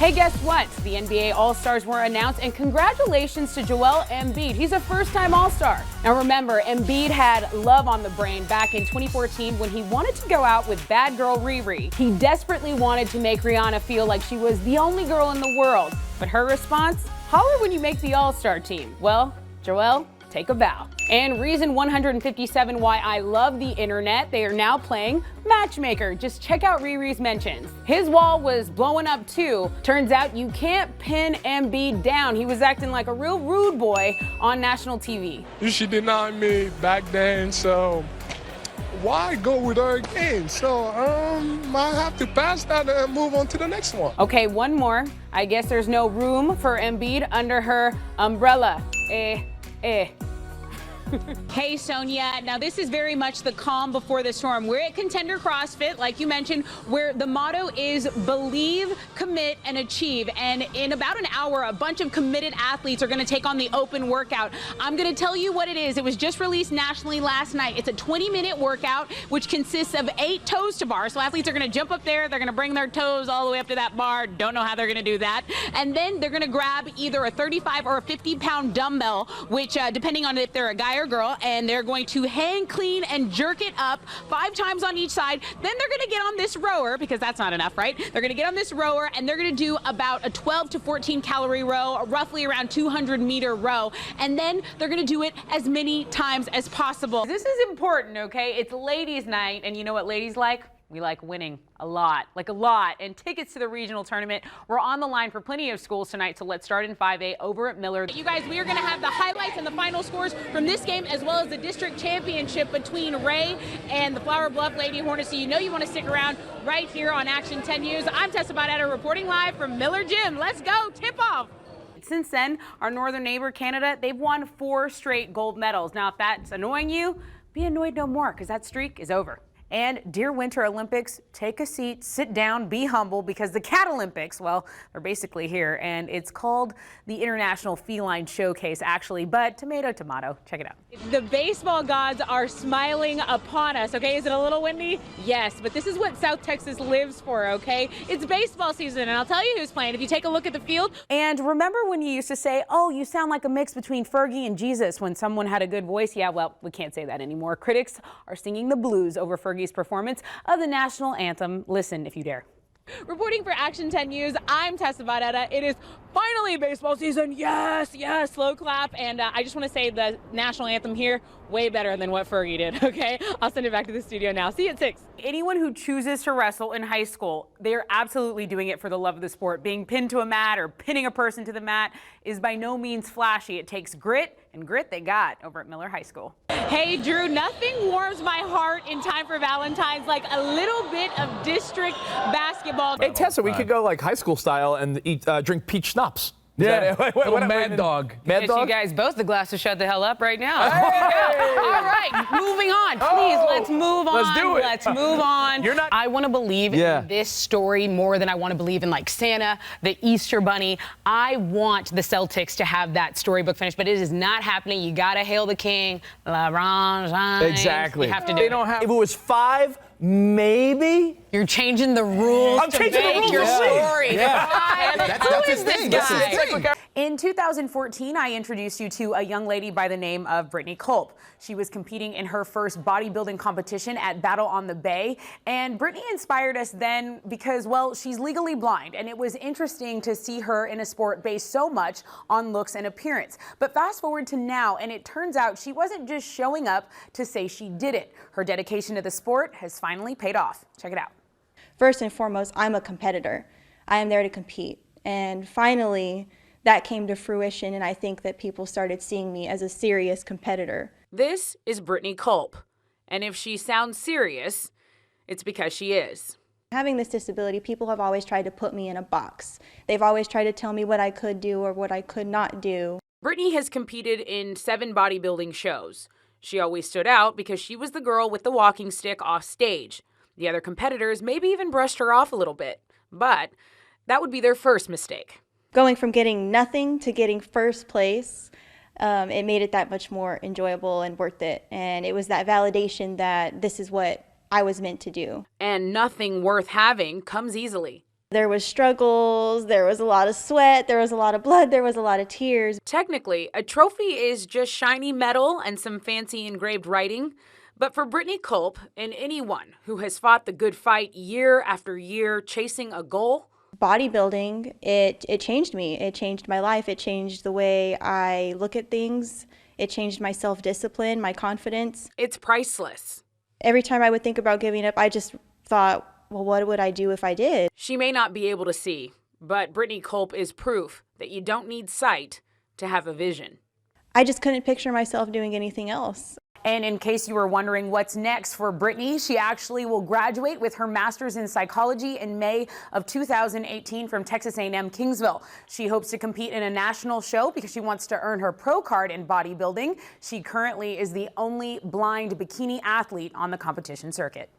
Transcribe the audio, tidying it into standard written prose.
Hey, guess what? The NBA All-Stars were announced, and congratulations to Joel Embiid. He's a first-time All-Star. Now remember, Embiid had love on the brain back in 2014 when he wanted to go out with bad girl Riri. He desperately wanted to make Rihanna feel like she was the only girl in the world. But her response? Holler when you make the All-Star team. Well, Joel, take a bow. And reason 157 why I love the internet, they are now playing Matchmaker. Just check out Riri's mentions. His wall was blowing up too. Turns out you can't pin Embiid down. He was acting like a real rude boy on national TV. She denied me back then, so why go with her again? So I have to pass that and move on to the next one. Okay, one more. I guess there's no room for Embiid under her umbrella. Hey, Sonia. Now, this is very much the calm before the storm. We're at Contender CrossFit, like you mentioned, where the motto is believe, commit, and achieve. And in about an hour, a bunch of committed athletes are going to take on the open workout. I'm going to tell you what it is. It was just released nationally last night. It's a 20-minute workout, which consists of 8 toes to bar. So athletes are going to jump up there. They're going to bring their toes all the way up to that bar. Don't know how they're going to do that. And then they're going to grab either a 35 or a 50-pound dumbbell, which, depending on if they're a guy or girl, and they're going to hang clean and jerk it up 5 times on each side. Then they're going to get on this rower, because that's not enough, right? They're going to get on this rower and they're going to do about a 12 to 14 calorie row, roughly around 200-meter row. And then they're going to do it as many times as possible. This is important, okay? It's ladies' night, and you know what ladies like? We like winning a lot, and tickets to the regional tournament were on the line for plenty of schools tonight, so let's start in 5A over at Miller. You guys, we are going to have the highlights and the final scores from this game, as well as the district championship between Ray and the Flower Bluff Lady Hornets, so you know you want to stick around right here on Action 10 News. I'm Tessa B Reel reporting live from Miller Gym. Let's go, tip off. Since then, our northern neighbor, Canada, they've won 4 straight gold medals. Now, if that's annoying you, be annoyed no more, because that streak is over. And dear Winter Olympics, take a seat, sit down, be humble, because the Cat Olympics, well, they're basically here, and it's called the International Feline Showcase, actually, but tomato, tomato, check it out. The baseball gods are smiling upon us, okay? Is it a little windy? Yes, but this is what South Texas lives for, okay? It's baseball season, and I'll tell you who's playing. If you take a look at the field. And remember when you used to say, oh, you sound like a mix between Fergie and Jesus when someone had a good voice? Yeah, well, we can't say that anymore. Critics are singing the blues over Fergie's performance of the national anthem. Listen if you dare. Reporting for Action 10 News, I'm Tessa B Reel. It is finally baseball season. Yes, yes, slow clap. And I just want to say the national anthem here, way better than what Fergie did, okay? I'll send it back to the studio now. See you at 6. Anyone who chooses to wrestle in high school, they're absolutely doing it for the love of the sport. Being pinned to a mat or pinning a person to the mat is by no means flashy. It takes grit, and grit they got over at Miller High School. Hey, Drew, nothing warms my heart in time for Valentine's like a little bit of district basketball. Hey, Tessa, we could go like high school style and eat, drink peach schnapps. Yeah, little Mad Dog. Mad Dog? You guys both the glass to shut the hell up right now. Hey! All right, moving on. Please, let's move on. Let's do it. Let's move on. I want to believe in this story more than I want to believe in like Santa, the Easter Bunny. I want the Celtics to have that storybook finished, but it is not happening. You got to hail the king. LeBron James. Exactly. You have to do They it. don't have. If it was 5, maybe. You're changing the rules I'm to changing the make rules. your story. Yeah. That's his thing. That's his thing. In 2014, I introduced you to a young lady by the name of Brittany Culp. She was competing in her first bodybuilding competition at Battle on the Bay, and Brittany inspired us then because, well, she's legally blind, and it was interesting to see her in a sport based so much on looks and appearance. But fast forward to now, and it turns out she wasn't just showing up to say she did it. Her dedication to the sport has finally paid off. Check it out. First and foremost, I'm a competitor. I am there to compete. And finally, that came to fruition, and I think that people started seeing me as a serious competitor. This is Brittany Culp, and if she sounds serious, it's because she is. Having this disability, people have always tried to put me in a box. They've always tried to tell me what I could do or what I could not do. Brittany has competed in 7 bodybuilding shows. She always stood out because she was the girl with the walking stick off stage. The other competitors maybe even brushed her off a little bit, but that would be their first mistake. Going from getting nothing to getting first place, it made it that much more enjoyable and worth it. And it was that validation that this is what I was meant to do. And nothing worth having comes easily. There was struggles, there was a lot of sweat, there was a lot of blood, there was a lot of tears. Technically, a trophy is just shiny metal and some fancy engraved writing. But for Brittany Culp and anyone who has fought the good fight year after year chasing a goal, bodybuilding, it changed me. It changed my life. It changed the way I look at things. It changed my self-discipline, my confidence. it's priceless. Every time I would think about giving up, I just thought, well, what would I do if I did? She may not be able to see, but Brittany Culp is proof that you don't need sight to have a vision. I just couldn't picture myself doing anything else. And in case you were wondering what's next for Brittany, she actually will graduate with her master's in psychology in May of 2018 from Texas A&M Kingsville. She hopes to compete in a national show because she wants to earn her pro card in bodybuilding. She currently is the only blind bikini athlete on the competition circuit.